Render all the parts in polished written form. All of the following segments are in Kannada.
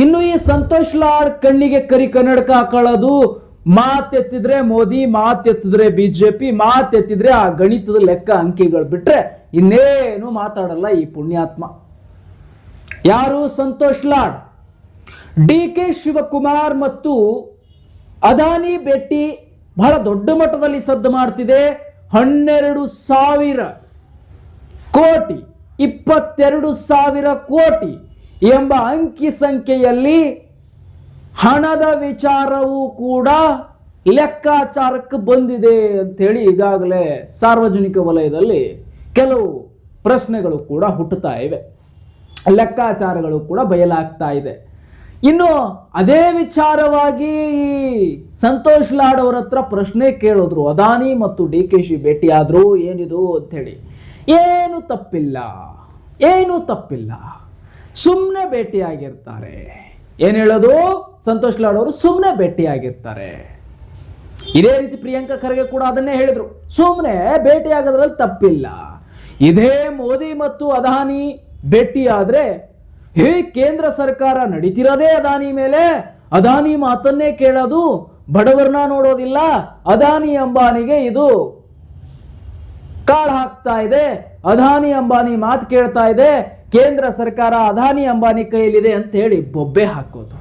ಇನ್ನು ಈ ಸಂತೋಷ್ ಲಾಡ್ ಕಣ್ಣಿಗೆ ಕರಿ ಕನ್ನಡಕ ಹಾಕೊಳ್ಳೋದು, ಮಾತೆತ್ತಿದ್ರೆ ಮೋದಿ, ಮಾತೆತ್ತಿದ್ರೆ ಬಿಜೆಪಿ, ಮಾತೆತ್ತಿದ್ರೆ ಆ ಗಣಿತದ ಲೆಕ್ಕ ಅಂಕಿಗಳು ಬಿಟ್ರೆ ಇನ್ನೇನು ಮಾತಾಡಲ್ಲ ಈ ಪುಣ್ಯಾತ್ಮ. ಯಾರು? ಸಂತೋಷ್ ಲಾಡ್. ಡಿ ಕೆ ಶಿವಕುಮಾರ್ ಮತ್ತು ಅದಾನಿ ಭೇಟಿ ಬಹಳ ದೊಡ್ಡ ಮಟ್ಟದಲ್ಲಿ ಸದ್ದು ಮಾಡ್ತಿದೆ. 12,000 ಕೋಟಿ, 22,000 ಕೋಟಿ ಎಂಬ ಅಂಕಿ ಸಂಖ್ಯೆಯಲ್ಲಿ ಹಣದ ವಿಚಾರವೂ ಕೂಡ ಲೆಕ್ಕಾಚಾರಕ್ಕೆ ಬಂದಿದೆ ಅಂತೇಳಿ ಈಗಾಗಲೇ ಸಾರ್ವಜನಿಕ ವಲಯದಲ್ಲಿ ಕೆಲವು ಪ್ರಶ್ನೆಗಳು ಕೂಡ ಹುಟ್ಟುತ್ತಾ ಇವೆ, ಲೆಕ್ಕಾಚಾರಗಳು ಕೂಡ ಬಯಲಾಗ್ತಾ ಇದೆ. ಇನ್ನು ಅದೇ ವಿಚಾರವಾಗಿ ಸಂತೋಷ್ ಲಾಡ್ ಅವರ ಹತ್ರ ಪ್ರಶ್ನೆ ಕೇಳಿದ್ರು, ಅದಾನಿ ಮತ್ತು ಡಿ ಕೆ ಶಿ ಭೇಟಿ ಆದ್ರು, ಏನಿದು ಅಂತ ಹೇಳಿ. ಏನು ತಪ್ಪಿಲ್ಲ, ಏನು ತಪ್ಪಿಲ್ಲ, ಸುಮ್ಮನೆ ಭೇಟಿಯಾಗಿರ್ತಾರೆ. ಏನ್ ಹೇಳೋದು? ಸಂತೋಷ್ ಲಾಡ್ ಅವರು ಸುಮ್ಮನೆ ಭೇಟಿಯಾಗಿರ್ತಾರೆ. ಇದೇ ರೀತಿ ಪ್ರಿಯಾಂಕಾ ಖರ್ಗೆ ಕೂಡ ಅದನ್ನೇ ಹೇಳಿದ್ರು, ಸುಮ್ಮನೆ ಭೇಟಿ ಆಗೋದ್ರಲ್ಲಿ ತಪ್ಪಿಲ್ಲ. ಇದೇ ಮೋದಿ ಮತ್ತು ಅದಾನಿ ಭೇಟಿ ಆದ್ರೆ ಹೇ ಕೇಂದ್ರ ಸರ್ಕಾರ ನಡೀತಿರೋದೇ ಅದಾನಿ ಮೇಲೆ, ಅದಾನಿ ಮಾತನ್ನೇ ಕೇಳೋದು, ಬಡವರನ್ನ ನೋಡೋದಿಲ್ಲ, ಅದಾನಿ ಅಂಬಾನಿಗೆ ಇದು ಕಾಳು ಹಾಕ್ತಾ ಇದೆ, ಅದಾನಿ ಅಂಬಾನಿ ಮಾತು ಕೇಳ್ತಾ ಇದೆ, ಕೇಂದ್ರ ಸರ್ಕಾರ ಅದಾನಿ ಅಂಬಾನಿ ಕೈಯಲ್ಲಿದೆ ಅಂತ ಹೇಳಿ ಬೊಬ್ಬೆ ಹಾಕೋದು.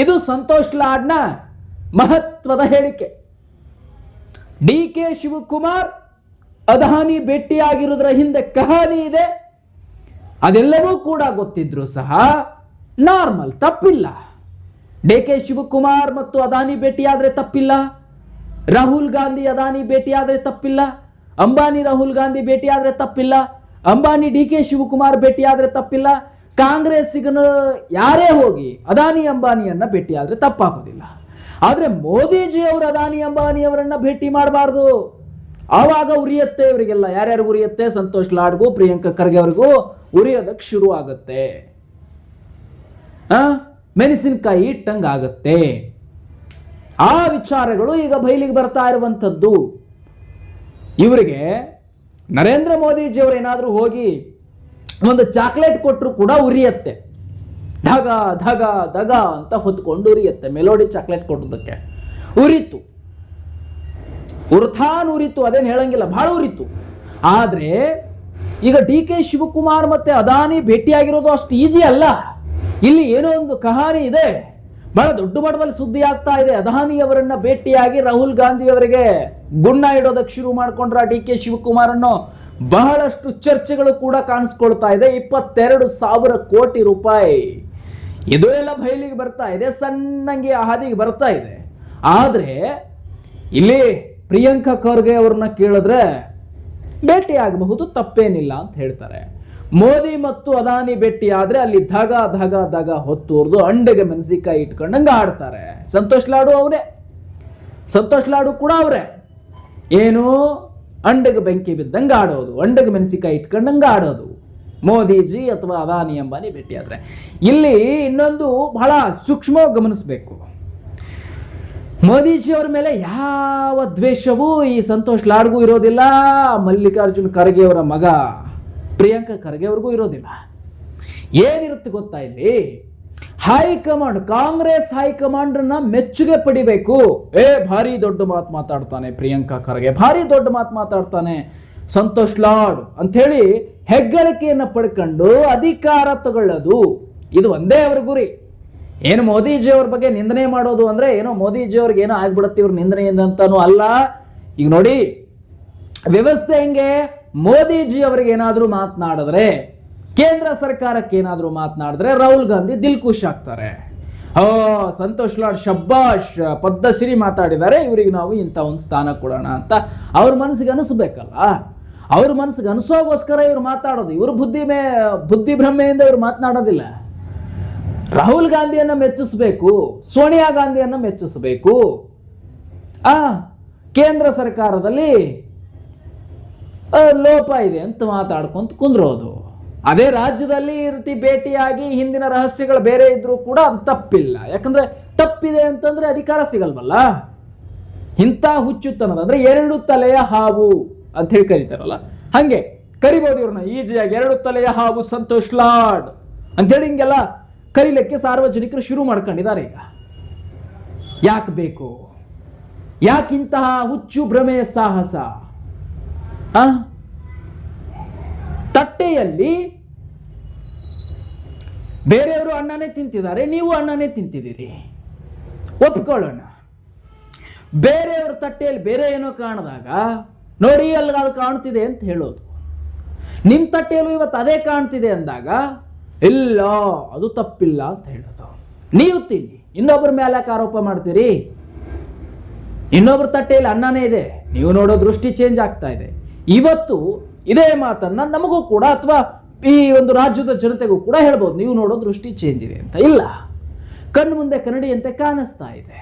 ಇದು ಸಂತೋಷ್ ಲಾಡ್ನ ಮಹತ್ವದ ಹೇಳಿಕೆ. ಡಿ ಕೆ ಶಿವಕುಮಾರ್ ಅದಾನಿ ಭೇಟಿಯಾಗಿರೋದ್ರ ಹಿಂದೆ ಕಹಾನಿ ಇದೆ, ಅದೆಲ್ಲವೂ ಕೂಡ ಗೊತ್ತಿದ್ರು ಸಹ ನಾರ್ಮಲ್, ತಪ್ಪಿಲ್ಲ. ಡಿ ಕೆ ಶಿವಕುಮಾರ್ ಮತ್ತು ಅದಾನಿ ಭೇಟಿಯಾದ್ರೆ ತಪ್ಪಿಲ್ಲ, ರಾಹುಲ್ ಗಾಂಧಿ ಅದಾನಿ ಭೇಟಿಯಾದ್ರೆ ತಪ್ಪಿಲ್ಲ, ಅಂಬಾನಿ ರಾಹುಲ್ ಗಾಂಧಿ ಭೇಟಿಯಾದ್ರೆ ತಪ್ಪಿಲ್ಲ, ಅಂಬಾನಿ ಡಿ ಕೆ ಶಿವಕುಮಾರ್ ಭೇಟಿಯಾದ್ರೆ ತಪ್ಪಿಲ್ಲ, ಕಾಂಗ್ರೆಸ್ಸಿಗನು ಯಾರೇ ಹೋಗಿ ಅದಾನಿ ಅಂಬಾನಿಯನ್ನ ಭೇಟಿಯಾದ್ರೆ ತಪ್ಪಾಗೋದಿಲ್ಲ. ಆದ್ರೆ ಮೋದಿಜಿ ಅವರು ಅದಾನಿ ಅಂಬಾನಿ ಅವರನ್ನ ಭೇಟಿ ಮಾಡಬಾರ್ದು, ಆವಾಗ ಉರಿಯತ್ತೆ ಇವರಿಗೆಲ್ಲ. ಯಾರ್ಯಾರು ಉರಿಯತ್ತೆ? ಸಂತೋಷ್ ಲಾಡ್ಗೂ ಪ್ರಿಯಾಂಕಾ ಖರ್ಗೆ ಅವರಿಗೂ ಉರಿಯೋದಕ್ಕೆ ಶುರು ಆಗತ್ತೆ, ಮೆಣಸಿನಕಾಯಿ ಇಟ್ಟಂಗ ಆಗತ್ತೆ. ಆ ವಿಚಾರಗಳು ಈಗ ಬಯಲಿಗೆ ಬರ್ತಾ ಇರುವಂಥದ್ದು. ಇವರಿಗೆ ನರೇಂದ್ರ ಮೋದಿಜಿ ಅವರು ಏನಾದರೂ ಹೋಗಿ ಒಂದು ಚಾಕ್ಲೇಟ್ ಕೊಟ್ಟರು ಕೂಡ ಉರಿಯತ್ತೆ, ಧಗ ಧಗ ಧಗ ಅಂತ ಹೊತ್ಕೊಂಡು ಉರಿಯತ್ತೆ. ಮೆಲೋಡಿ ಚಾಕ್ಲೇಟ್ ಕೊಟ್ಟದಕ್ಕೆ ಉರಿತು, ಉರ್ತಾನ್ ಉರಿತು, ಅದೇನು ಹೇಳಂಗಿಲ್ಲ, ಬಹಳ ಉರಿತು. ಆದ್ರೆ ಈಗ ಡಿ ಕೆ ಶಿವಕುಮಾರ್ ಮತ್ತೆ ಅದಾನಿ ಭೇಟಿಯಾಗಿರೋದು ಅಷ್ಟು ಈಜಿ ಅಲ್ಲ. ಇಲ್ಲಿ ಏನೋ ಒಂದು ಕಹಾನಿ ಇದೆ, ಬಹಳ ದೊಡ್ಡ ಮಟ್ಟದಲ್ಲಿ ಸುದ್ದಿ ಆಗ್ತಾ ಇದೆ. ಅದಾನಿ ಅವರನ್ನ ಭೇಟಿಯಾಗಿ ರಾಹುಲ್ ಗಾಂಧಿ ಅವರಿಗೆ ಗುಣ್ಣ ಇಡೋದಕ್ಕೆ ಶುರು ಮಾಡ್ಕೊಂಡ್ರ ಡಿ ಕೆ ಶಿವಕುಮಾರ್ ಅನ್ನೋ ಬಹಳಷ್ಟು ಚರ್ಚೆಗಳು ಕೂಡ ಕಾಣಿಸ್ಕೊಳ್ತಾ ಇದೆ. 22,000 ಕೋಟಿ ರೂಪಾಯಿ, ಇದು ಎಲ್ಲ ಬಯಲಿಗೆ ಬರ್ತಾ ಇದೆ, ಸಣ್ಣಂಗೆ ಹಾದಿಗೆ ಬರ್ತಾ ಇದೆ. ಆದ್ರೆ ಇಲ್ಲಿ ಪ್ರಿಯಾಂಕಾ ಖರ್ಗೆ ಅವ್ರನ್ನ ಕೇಳಿದ್ರೆ ಭೇಟಿ ಆಗಬಹುದು, ತಪ್ಪೇನಿಲ್ಲ ಅಂತ ಹೇಳ್ತಾರೆ. ಮೋದಿ ಮತ್ತು ಅದಾನಿ ಭೇಟಿ ಆದ್ರೆ ಅಲ್ಲಿ ಧಗ ಧಗ ಧಗ ಹೊತ್ತೂರ್ದು ಅಂಡೆಗೆ ಮೆಣಸಿಕಾಯಿ ಇಟ್ಕೊಂಡಂಗೆ ಆಡ್ತಾರೆ. ಸಂತೋಷ್ ಲಾಡು ಅವರೇ, ಸಂತೋಷ್ ಲಾಡು ಕೂಡ ಅವರೇ. ಏನು? ಅಂಡೆಗೆ ಬೆಂಕಿ ಬಿದ್ದಂಗೆ ಆಡೋದು, ಅಂಡೆಗೆ ಮೆಣಸಿಕಾಯಿ ಇಟ್ಕೊಂಡಂಗೆ ಆಡೋದು ಮೋದಿಜಿ ಅಥವಾ ಅದಾನಿ ಅಂಬಾನಿ ಭೇಟಿ ಆದ್ರೆ. ಇಲ್ಲಿ ಇನ್ನೊಂದು ಬಹಳ ಸೂಕ್ಷ್ಮವಾಗಿ ಗಮನಿಸಬೇಕು. ಮೋದಿಜಿ ಅವ್ರ ಮೇಲೆ ಯಾವ ದ್ವೇಷವೂ ಈ ಸಂತೋಷ್ ಲಾಡ್ಗೂ ಇರೋದಿಲ್ಲ, ಮಲ್ಲಿಕಾರ್ಜುನ್ ಖರ್ಗೆ ಅವರ ಮಗ ಪ್ರಿಯಾಂಕಾ ಖರ್ಗೆ ಅವ್ರಿಗೂ ಇರೋದಿಲ್ಲ. ಏನಿರುತ್ತೆ ಗೊತ್ತಾ? ಇಲ್ಲಿ ಹೈಕಮಾಂಡ್, ಕಾಂಗ್ರೆಸ್ ಹೈಕಮಾಂಡ್ ಮೆಚ್ಚುಗೆ ಪಡಿಬೇಕು. ಭಾರಿ ದೊಡ್ಡ ಮಾತು ಮಾತಾಡ್ತಾನೆ ಪ್ರಿಯಾಂಕಾ ಖರ್ಗೆ, ಭಾರಿ ದೊಡ್ಡ ಮಾತು ಮಾತಾಡ್ತಾನೆ ಸಂತೋಷ್ ಲಾಡ್ ಅಂಥೇಳಿ ಹೆಗ್ಗಳಿಕೆಯನ್ನು ಪಡ್ಕೊಂಡು ಅಧಿಕಾರ ತಗೊಳ್ಳೋದು, ಇದು ಒಂದೇ ಅವ್ರ ಗುರಿ. ಏನು ಮೋದಿಜಿ ಅವ್ರ ಬಗ್ಗೆ ನಿಂದನೆ ಮಾಡೋದು ಅಂದ್ರೆ ಏನೋ ಮೋದಿಜಿ ಅವ್ರಿಗೆ ಏನೋ ಆಗ್ಬಿಡತ್ತೆ ಇವ್ರ ನಿಂದನೆಯಿಂದ ಅಂತಾನೂ ಅಲ್ಲ. ಈಗ ನೋಡಿ ವ್ಯವಸ್ಥೆ ಹೆಂಗೆ, ಮೋದಿಜಿ ಅವರಿಗೆ ಏನಾದರೂ ಮಾತನಾಡಿದ್ರೆ, ಕೇಂದ್ರ ಸರ್ಕಾರಕ್ಕೆ ಏನಾದರೂ ಮಾತನಾಡಿದ್ರೆ ರಾಹುಲ್ ಗಾಂಧಿ ದಿಲ್ ಖುಷ್ ಆಗ್ತಾರೆ. ಸಂತೋಷ್ ಲಾಡ್ ಶಬ್ಬಾಷ್, ಪದ್ಧಸಿರಿ ಮಾತಾಡಿದ್ದಾರೆ, ಇವರಿಗೆ ನಾವು ಇಂಥ ಒಂದು ಸ್ಥಾನ ಕೊಡೋಣ ಅಂತ ಅವ್ರ ಮನಸ್ಸಿಗೆ ಅನಿಸ್ಬೇಕಲ್ಲ. ಅವ್ರ ಮನಸ್ಸಿಗೆ ಅನಿಸೋಗೋಸ್ಕರ ಇವ್ರು ಮಾತಾಡೋದು. ಇವರು ಬುದ್ಧಿ ಭ್ರಮೆಯಿಂದ ಇವ್ರು ಮಾತನಾಡೋದಿಲ್ಲ. ರಾಹುಲ್ ಗಾಂಧಿಯನ್ನ ಮೆಚ್ಚಿಸಬೇಕು, ಸೋನಿಯಾ ಗಾಂಧಿಯನ್ನ ಮೆಚ್ಚಿಸಬೇಕು, ಕೇಂದ್ರ ಸರ್ಕಾರದಲ್ಲಿ ಲೋಪ ಇದೆ ಅಂತ ಮಾತಾಡ್ಕೊಂತ ಕುಂದ್ರೋದು. ಅದೇ ರಾಜ್ಯದಲ್ಲಿ ಈ ರೀತಿ ಭೇಟಿಯಾಗಿ ಹಿಂದಿನ ರಹಸ್ಯಗಳು ಬೇರೆ ಇದ್ರೂ ಕೂಡ ಅದು ತಪ್ಪಿಲ್ಲ. ಯಾಕಂದ್ರೆ ತಪ್ಪಿದೆ ಅಂತಂದ್ರೆ ಅಧಿಕಾರ ಸಿಗಲ್ವಲ್ಲ. ಇಂಥ ಹುಚ್ಚುತನದ ಅಂದ್ರೆ 2 ತಲೆಯ ಹಾವು ಅಂತ ಹೇಳಿ ಕರೀತಾರಲ್ಲ, ಹಂಗೆ ಕರಿಬಹುದು ಇವ್ರನ್ನ ಈಜಿಯಾಗಿ. 2 ತಲೆಯ ಹಾವು ಸಂತೋಷ್ ಲಾಡ್ ಅಂತೇಳಿ ಹಿಂಗೆಲ್ಲ ಕರೀಲಿಕ್ಕೆ ಸಾರ್ವಜನಿಕರು ಶುರು ಮಾಡ್ಕೊಂಡಿದ್ದಾರೆ. ಈಗ ಯಾಕೆ ಬೇಕು, ಯಾಕಿಂತಹ ಹುಚ್ಚು ಭ್ರಮೆಯ ಸಾಹಸ? ತಟ್ಟೆಯಲ್ಲಿ ಬೇರೆಯವರು ಅನ್ನನೇ ತಿಂತಿದ್ದಾರೆ, ನೀವು ಅನ್ನನೇ ತಿಂತಿದ್ದೀರಿ, ಒಪ್ಕೊಳ್ಳೋಣ. ಬೇರೆಯವ್ರ ತಟ್ಟೆಯಲ್ಲಿ ಬೇರೆ ಏನೋ ಕಾಣಿದಾಗ ನೋಡಿ ಅಲ್ಲಿ ಅದು ಕಾಣ್ತಿದೆ ಅಂತ ಹೇಳೋದು. ನಿಮ್ಮ ತಟ್ಟೆಯಲ್ಲೂ ಇವತ್ತು ಅದೇ ಕಾಣ್ತಿದೆ ಅಂದಾಗ ಇಲ್ಲ ಅದು ತಪ್ಪಿಲ್ಲ ಅಂತ ಹೇಳೋದು. ನೀವು ತಿನ್ನಿ, ಇನ್ನೊಬ್ಬರ ಮೇಲೆ ಯಾಕೆ ಆರೋಪ ಮಾಡ್ತೀರಿ? ಇನ್ನೊಬ್ಬರ ತಟ್ಟೆಯಲ್ಲಿ ಅನ್ನನೇ ಇದೆ, ನೀವು ನೋಡೋ ದೃಷ್ಟಿ ಚೇಂಜ್ ಆಗ್ತಾ ಇದೆ. ಇವತ್ತು ಇದೇ ಮಾತನ್ನ ನಮಗೂ ಕೂಡ ಅಥವಾ ಈ ಒಂದು ರಾಜ್ಯದ ಜನತೆಗೂ ಕೂಡ ಹೇಳ್ಬೋದು, ನೀವು ನೋಡೋ ದೃಷ್ಟಿ ಚೇಂಜ್ ಇದೆ ಅಂತ. ಇಲ್ಲ, ಕಣ್ಣು ಮುಂದೆ ಕನ್ನಡಿಯಂತೆ ಕಾಣಿಸ್ತಾ ಇದೆ.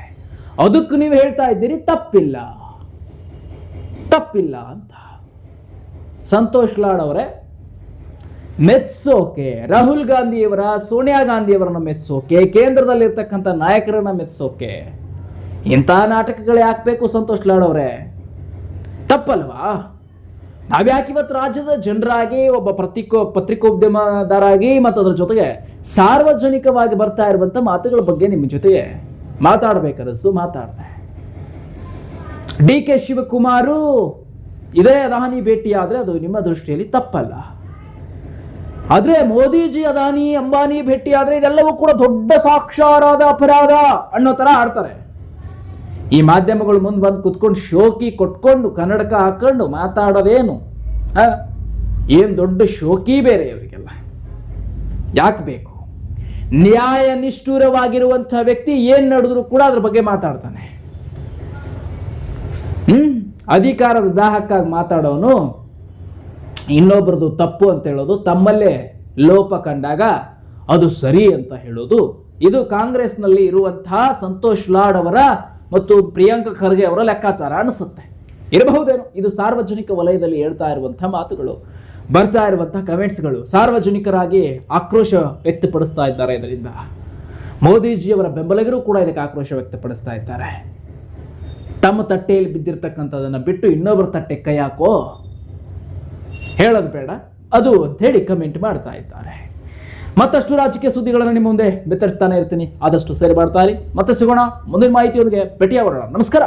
ಅದಕ್ಕೆ ನೀವು ಹೇಳ್ತಾ ಇದ್ದೀರಿ ತಪ್ಪಿಲ್ಲ ತಪ್ಪಿಲ್ಲ ಅಂತ. ಸಂತೋಷ್ ಲಾಡ್ ಅವರೇ, ಮೆಚ್ಚೋಕೆ, ರಾಹುಲ್ ಗಾಂಧಿಯವರ, ಸೋನಿಯಾ ಗಾಂಧಿಯವರನ್ನ ಮೆಚ್ಚೋಕೆ, ಕೇಂದ್ರದಲ್ಲಿರ್ತಕ್ಕಂಥ ನಾಯಕರನ್ನ ಮೆಚ್ಚೋಕೆ ಇಂಥ ನಾಟಕಗಳು ಯಾಕಬೇಕು ಸಂತೋಷ್ ಲಾಡ್ ಅವರೇ? ತಪ್ಪಲ್ವಾ? ನಾವ್ಯಾಕೆ ಇವತ್ತು ರಾಜ್ಯದ ಜನರಾಗಿ, ಒಬ್ಬ ಪತ್ರಿಕೋದ್ಯಮದಾರಾಗಿ ಮತ್ತು ಅದರ ಜೊತೆಗೆ ಸಾರ್ವಜನಿಕವಾಗಿ ಬರ್ತಾ ಇರುವಂಥ ಮಾತುಗಳ ಬಗ್ಗೆ ನಿಮ್ಮ ಜೊತೆಗೆ ಮಾತಾಡಬೇಕನ್ನಿಸ್ತು, ಮಾತಾಡಿದೆ. ಡಿ ಕೆ ಶಿವಕುಮಾರು ಇದೇ ಅದಾನಿ ಭೇಟಿ ಆದರೆ ಅದು ನಿಮ್ಮ ದೃಷ್ಟಿಯಲ್ಲಿ ತಪ್ಪಲ್ಲ. ಆದ್ರೆ ಮೋದಿಜಿ ಅದಾನಿ ಅಂಬಾನಿ ಭೇಟಿ ಆದ್ರೆ ಇದೆಲ್ಲವೂ ಕೂಡ ದೊಡ್ಡ ಸಾಕ್ಷಾರಾದ ಅಪರಾಧ ಅನ್ನೋ ತರ ಆಡ್ತಾರೆ. ಈ ಮಾಧ್ಯಮಗಳು ಮುಂದೆ ಬಂದು ಕುತ್ಕೊಂಡು ಶೋಕಿ ಕೊಟ್ಕೊಂಡು ಕನ್ನಡಕ ಹಾಕೊಂಡು ಮಾತಾಡೋದೇನು? ಏನ್ ದೊಡ್ಡ ಶೋಕಿ ಬೇರೆ ಇವರಿಗೆಲ್ಲ. ಯಾಕೆ ಬೇಕು? ನ್ಯಾಯ ನಿಷ್ಠೂರವಾಗಿರುವಂತಹ ವ್ಯಕ್ತಿ ಏನ್ ನಡೆದ್ರು ಕೂಡ ಅದ್ರ ಬಗ್ಗೆ ಮಾತಾಡ್ತಾನೆ. ಅಧಿಕಾರದ ದಾಹಕ್ಕಾಗಿ ಮಾತಾಡೋನು ಇನ್ನೊಬ್ಬರದು ತಪ್ಪು ಅಂತ ಹೇಳೋದು, ತಮ್ಮಲ್ಲೇ ಲೋಪ ಕಂಡಾಗ ಅದು ಸರಿ ಅಂತ ಹೇಳೋದು, ಇದು ಕಾಂಗ್ರೆಸ್ನಲ್ಲಿ ಇರುವಂತಹ ಸಂತೋಷ್ ಲಾಡ್ ಅವರ ಮತ್ತು ಪ್ರಿಯಾಂಕಾ ಖರ್ಗೆ ಅವರ ಲೆಕ್ಕಾಚಾರ ಅನಿಸುತ್ತೆ. ಇರಬಹುದೇನೋ. ಇದು ಸಾರ್ವಜನಿಕ ವಲಯದಲ್ಲಿ ಹೇಳ್ತಾ ಇರುವಂತಹ ಮಾತುಗಳು, ಬರ್ತಾ ಇರುವಂತಹ ಕಮೆಂಟ್ಸ್ಗಳು. ಸಾರ್ವಜನಿಕರಾಗಿ ಆಕ್ರೋಶ ವ್ಯಕ್ತಪಡಿಸ್ತಾ ಇದ್ದಾರೆ. ಇದರಿಂದ ಮೋದಿಜಿಯವರ ಬೆಂಬಲಿಗರು ಕೂಡ ಇದಕ್ಕೆ ಆಕ್ರೋಶ ವ್ಯಕ್ತಪಡಿಸ್ತಾ ಇದ್ದಾರೆ. ತಮ್ಮ ತಟ್ಟೆಯಲ್ಲಿ ಬಿದ್ದಿರ್ತಕ್ಕಂಥದನ್ನು ಬಿಟ್ಟು ಇನ್ನೊಬ್ಬರ ತಟ್ಟೆ ಕೈ ಹಾಕೋ, ಹೇಳೋದು ಬೇಡ ಅದು ಅಂತ ಹೇಳಿ ಕಮೆಂಟ್ ಮಾಡ್ತಾ ಇದ್ದಾರೆ. ಮತ್ತಷ್ಟು ರಾಜಕೀಯ ಸುದ್ದಿಗಳನ್ನು ನಿಮ್ಮ ಮುಂದೆ ಬಿತ್ತರಿಸ್ತಾನೆ ಇರ್ತೀನಿ. ಆದಷ್ಟು ಸೇರಿ ಮಾಡ್ತಾರೆ. ಮತ್ತೆ ಸಿಗೋಣ ಮುಂದಿನ ಮಾಹಿತಿಯೊಂದಿಗೆ ಭೇಟಿಯಾಗೋಣ. ನಮಸ್ಕಾರ.